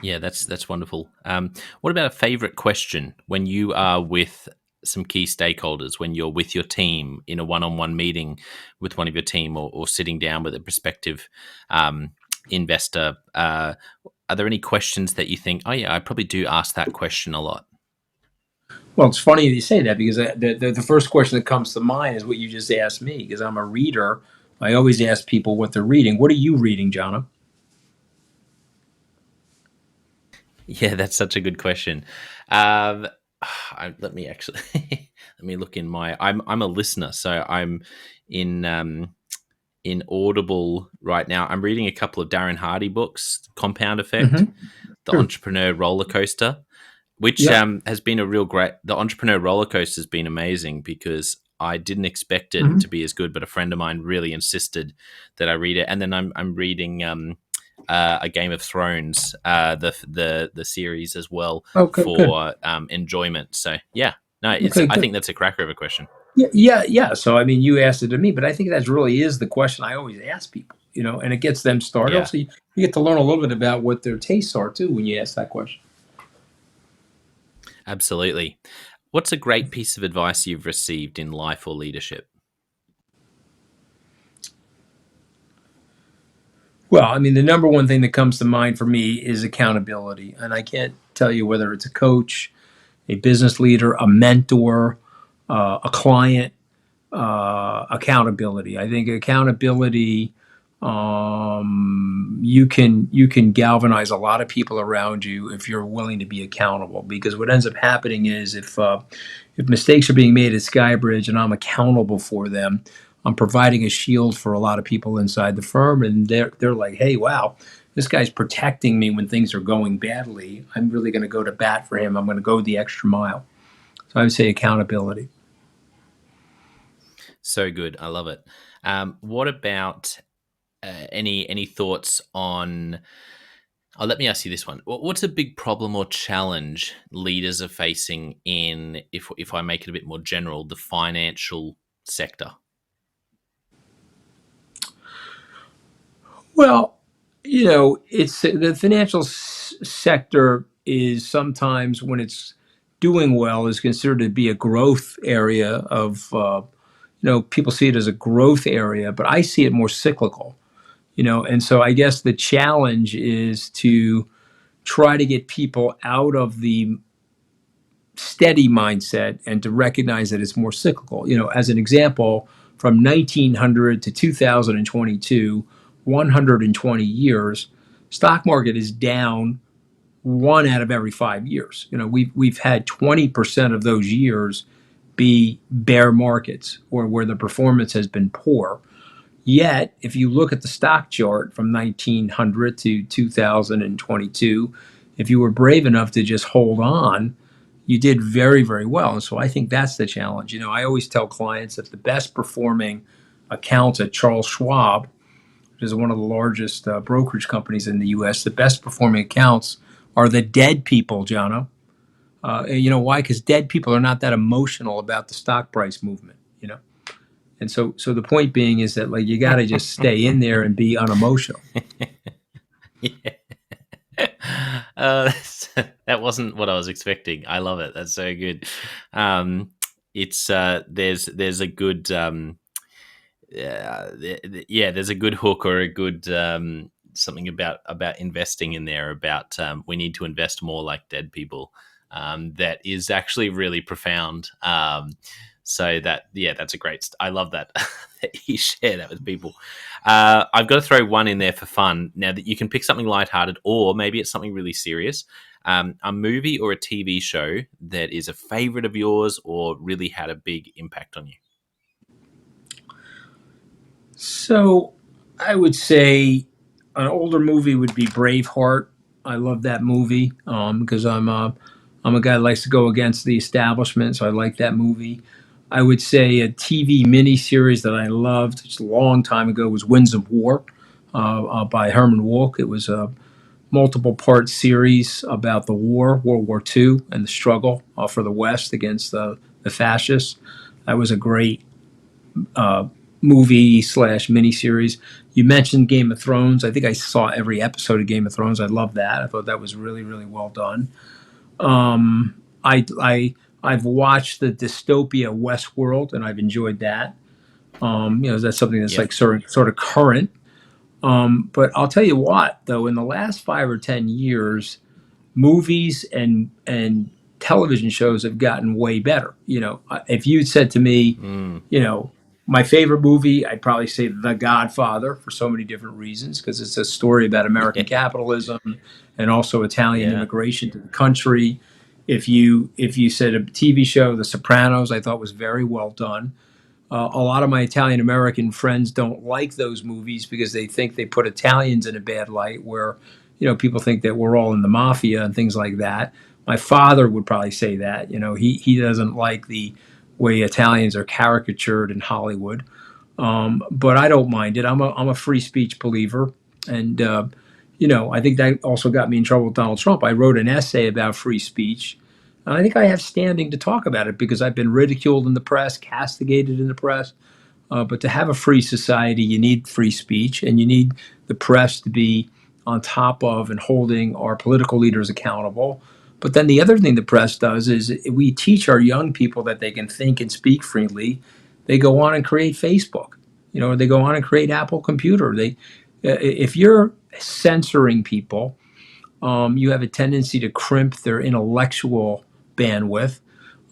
Yeah, that's wonderful. What about a favorite question when you are with some key stakeholders, when you're with your team in a one-on-one meeting with one of your team, or sitting down with a prospective investor? Are there any questions that you think, oh yeah, I probably do ask that question a lot? Well, it's funny you say that because the first question that comes to mind is what you just asked me because I'm a reader. I always ask people what they're reading. What are you reading, Jonna? Yeah, that's such a good question. Um, let me actually let me look in my. I'm a listener, so I'm in Audible right now. I'm reading a couple of Darren Hardy books: Compound Effect, Mm-hmm. The Sure. Entrepreneur Roller Coaster, which Yep. has been a real great. The Entrepreneur Roller Coaster has been amazing because I didn't expect it Mm-hmm. to be as good, but a friend of mine really insisted that I read it. And then I'm reading a Game of Thrones, the series as well Okay, good. for enjoyment. So yeah, no, it's Okay, I good. think that's a cracker of a question. Yeah, yeah, yeah. So, I mean, you asked it to me, but I think that really is the question I always ask people, and it gets them started. Yeah, Also, you get to learn a little bit about what their tastes are too when you ask that question. absolutely. What's a great piece of advice you've received in life or leadership? Well, I mean, the number one thing that comes to mind for me is accountability. And I can't tell you whether it's a coach, a business leader, a mentor, a client, accountability. I think accountability, you can galvanize a lot of people around you if you're willing to be accountable. Because what ends up happening is if mistakes are being made at SkyBridge and I'm accountable for them, I'm providing a shield for a lot of people inside the firm, and they're like, hey, wow. This guy's protecting me when things are going badly. I'm really going to go to bat for him. I'm going to go the extra mile. So I would say accountability. So good, I love it. What about any thoughts on? Oh, let me ask you this one. What's a big problem or challenge leaders are facing in, if I make it a bit more general, the financial sector? Well, it's the financial sector is sometimes when it's doing well is considered to be a growth area of people see it as a growth area, but I see it more cyclical. And so I guess the challenge is to try to get people out of the steady mindset and to recognize that it's more cyclical. As an example, from 1900 to 2022, 120 years, stock market is down one out of every 5 years. We've had 20% of those years be bear markets or where the performance has been poor. Yet, if you look at the stock chart from 1900 to 2022, if you were brave enough to just hold on, you did very, very well. And so I think that's the challenge. I always tell clients that the best performing accounts at Charles Schwab, which is one of the largest brokerage companies in the U.S., the best performing accounts are the dead people, Jono. Why? Because dead people are not that emotional about the stock price movement. And so the point being is that like you got to just stay in there and be unemotional. Yeah. That wasn't what I was expecting. I love it. That's so good. It's there's a good there's a good hook or a good something about investing in there about we need to invest more like dead people. That is actually really profound. So that's a great. I love that that you share that with people. I've got to throw one in there for fun. Now that you can pick something lighthearted, or maybe it's something really serious. A movie or a TV show that is a favorite of yours, or really had a big impact on you. So I would say an older movie would be Braveheart. I love that movie because I'm a guy that likes to go against the establishment, so I like that movie. I would say a TV miniseries that I loved just a long time ago was Winds of War by Herman Wouk. It was a multiple part series about the war, World War II, and the struggle for the West against the fascists. That was a great movie slash miniseries. You mentioned Game of Thrones. I think I saw every episode of Game of Thrones. I love that. I thought that was really, really well done. I've watched the dystopia Westworld, and I've enjoyed that. That's something that's like sort of current. But I'll tell you what, though, in the last 5 or 10 years, movies and television shows have gotten way better. If you'd said to me, my favorite movie, I'd probably say The Godfather for so many different reasons, because it's a story about American capitalism and also Italian immigration to the country. If you said a TV show, The Sopranos, I thought was very well done. A lot of my Italian American friends don't like those movies because they think they put Italians in a bad light, where people think that we're all in the mafia and things like that. My father would probably say that. He doesn't like the way Italians are caricatured in Hollywood, but I don't mind it. I'm a free speech believer, and I think that also got me in trouble with Donald Trump. I wrote an essay about free speech. And I think I have standing to talk about it because I've been ridiculed in the press, castigated in the press. But to have a free society, you need free speech, and you need the press to be on top of and holding our political leaders accountable. But then the other thing the press does is we teach our young people that they can think and speak freely. They go on and create Facebook, or they go on and create Apple Computer. If you're censoring people, you have a tendency to crimp their intellectual bandwidth.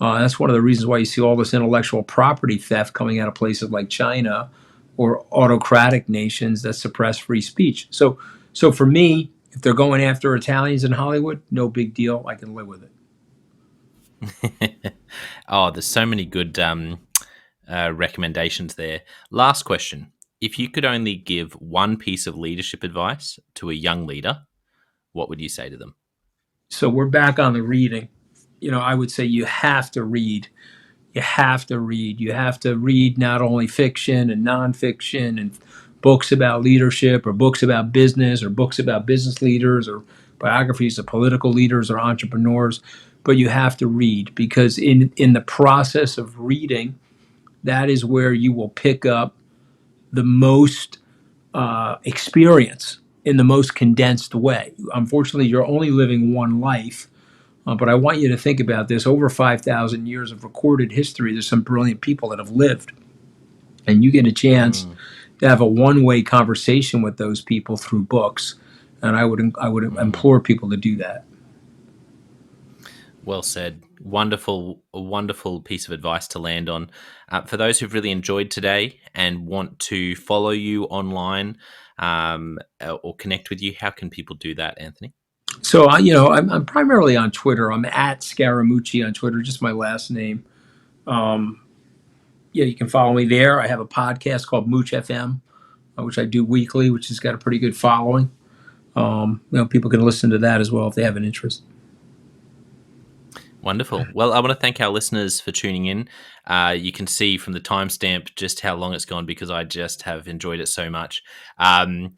That's one of the reasons why you see all this intellectual property theft coming out of places like China or autocratic nations that suppress free speech. So for me, if they're going after Italians in Hollywood, no big deal. I can live with it. Oh, there's so many good recommendations there. Last question. If you could only give one piece of leadership advice to a young leader, what would you say to them? So we're back on the reading. I would say you have to read. You have to read. You have to read not only fiction and nonfiction and books about leadership or books about business or books about business leaders or biographies of political leaders or entrepreneurs, but you have to read, because in the process of reading, that is where you will pick up the most experience in the most condensed way. Unfortunately, you're only living one life. But I want you to think about this. Over 5,000 years of recorded history, there's some brilliant people that have lived. And you get a chance to have a one-way conversation with those people through books. And I would implore people to do that. Well said. Wonderful, a wonderful piece of advice to land on. For those who've really enjoyed today and want to follow you online or connect with you, how can people do that, Anthony? So, I'm primarily on Twitter. I'm at Scaramucci on Twitter, just my last name. You can follow me there. I have a podcast called Mooch FM, which I do weekly, which has got a pretty good following. People can listen to that as well if they have an interest. Wonderful. Well, I want to thank our listeners for tuning in. You can see from the timestamp just how long it's gone because I just have enjoyed it so much. Don't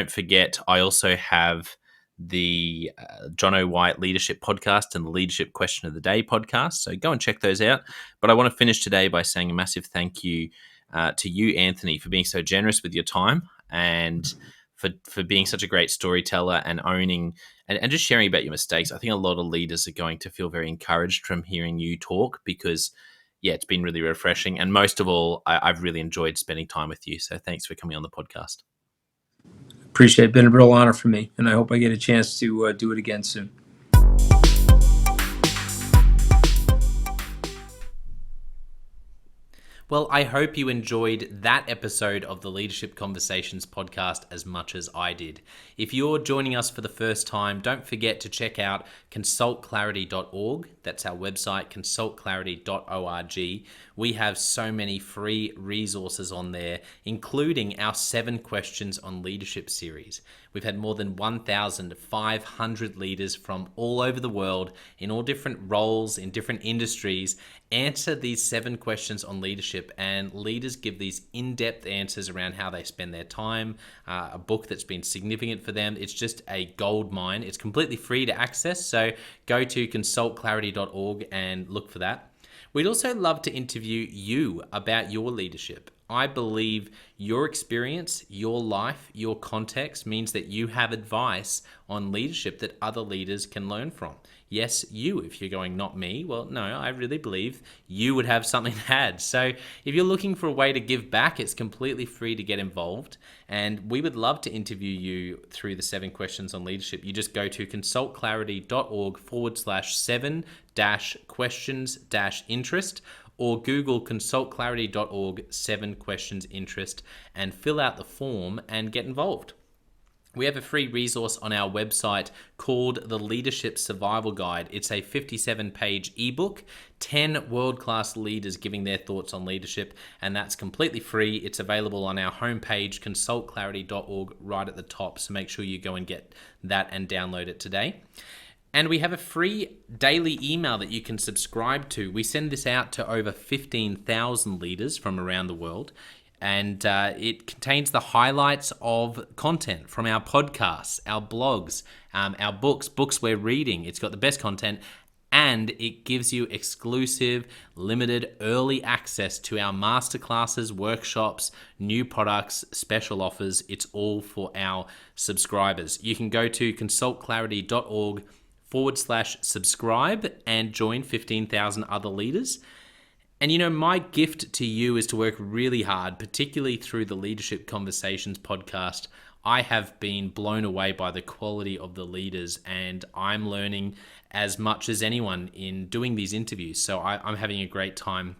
forget, I also have the John O. White Leadership Podcast and the Leadership Question of the Day podcast. So go and check those out. But I want to finish today by saying a massive thank you to you, Anthony, for being so generous with your time and for being such a great storyteller and owning and just sharing about your mistakes. I think a lot of leaders are going to feel very encouraged from hearing you talk because, yeah, it's been really refreshing. And most of all, I've really enjoyed spending time with you. So thanks for coming on the podcast. Appreciate it. Been a real honor for me, and I hope I get a chance to do it again soon. Well, I hope you enjoyed that episode of the Leadership Conversations podcast as much as I did. If you're joining us for the first time, don't forget to check out consultclarity.org. That's our website, consultclarity.org. We have so many free resources on there, including our 7 Questions on Leadership series. We've had more than 1,500 leaders from all over the world in all different roles, in different industries, answer these 7 questions on leadership, and leaders give these in-depth answers around how they spend their time, a book that's been significant for them. It's just a gold mine. It's completely free to access, so go to consultclarity.org and look for that. We'd also love to interview you about your leadership. I believe your experience, your life, your context means that you have advice on leadership that other leaders can learn from. Yes, you, if you're going, not me. Well, no, I really believe you would have something to add. So if you're looking for a way to give back, it's completely free to get involved. And we would love to interview you through the 7 Questions on Leadership. You just go to consultclarity.org/7-questions-interest or Google consultclarity.org 7 questions interest and fill out the form and get involved. We have a free resource on our website called the Leadership Survival Guide. It's a 57-page ebook, 10 world-class leaders giving their thoughts on leadership, and that's completely free. It's available on our homepage, consultclarity.org, right at the top, so make sure you go and get that and download it today. And we have a free daily email that you can subscribe to. We send this out to over 15,000 leaders from around the world. And it contains the highlights of content from our podcasts, our blogs, our books we're reading. It's got the best content, and it gives you exclusive, limited, early access to our masterclasses, workshops, new products, special offers. It's all for our subscribers. You can go to consultclarity.org/subscribe and join 15,000 other leaders. And my gift to you is to work really hard, particularly through the Leadership Conversations podcast. I have been blown away by the quality of the leaders, and I'm learning as much as anyone in doing these interviews. So I'm having a great time.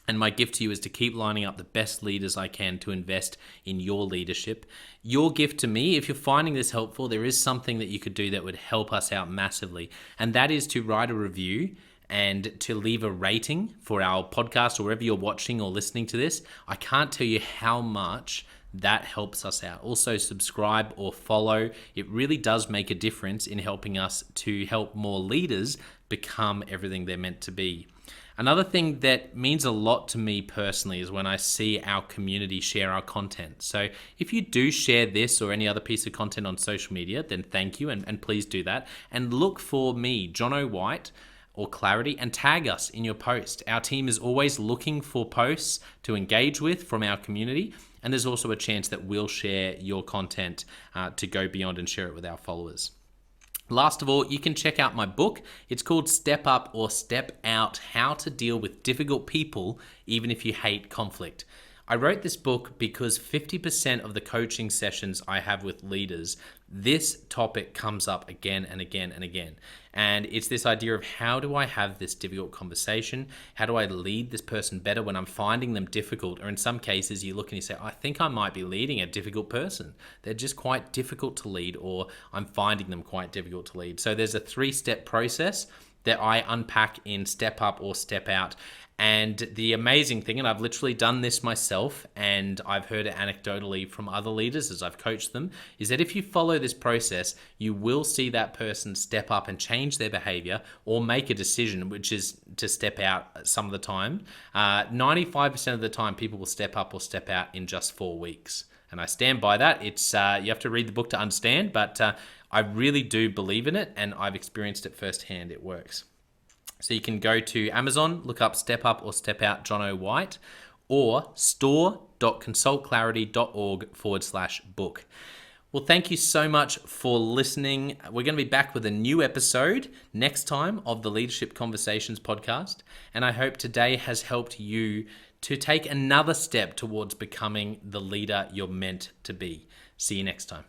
And my gift to you is to keep lining up the best leaders I can to invest in your leadership. Your gift to me, if you're finding this helpful, there is something that you could do that would help us out massively. And that is to write a review and to leave a rating for our podcast or wherever you're watching or listening to this. I can't tell you how much that helps us out. Also, subscribe or follow. It really does make a difference in helping us to help more leaders become everything they're meant to be. Another thing that means a lot to me personally is when I see our community share our content. So if you do share this or any other piece of content on social media, then thank you and please do that. And look for me, John O. White, or Clarity, and tag us in your post. Our team is always looking for posts to engage with from our community, and there's also a chance that we'll share your content to go beyond and share it with our followers. Last of all, you can check out my book. It's called Step Up or Step Out: How to Deal with Difficult People Even If You Hate Conflict. I wrote this book because 50% of the coaching sessions I have with leaders, this topic comes up again and again and again. And it's this idea of, how do I have this difficult conversation? How do I lead this person better when I'm finding them difficult? Or in some cases, you look and you say, I think I might be leading a difficult person. They're just quite difficult to lead, or I'm finding them quite difficult to lead. So there's a 3-step process that I unpack in Step Up or Step Out. And the amazing thing, and I've literally done this myself, and I've heard it anecdotally from other leaders as I've coached them, is that if you follow this process, you will see that person step up and change their behavior or make a decision, which is to step out some of the time. 95% of the time, people will step up or step out in just 4 weeks. And I stand by that. It's you have to read the book to understand, but I really do believe in it, and I've experienced it firsthand. It works. So you can go to Amazon, look up Step Up or Step Out John O. White, or store.consultclarity.org/book. Well, thank you so much for listening. We're going to be back with a new episode next time of the Leadership Conversations podcast. And I hope today has helped you to take another step towards becoming the leader you're meant to be. See you next time.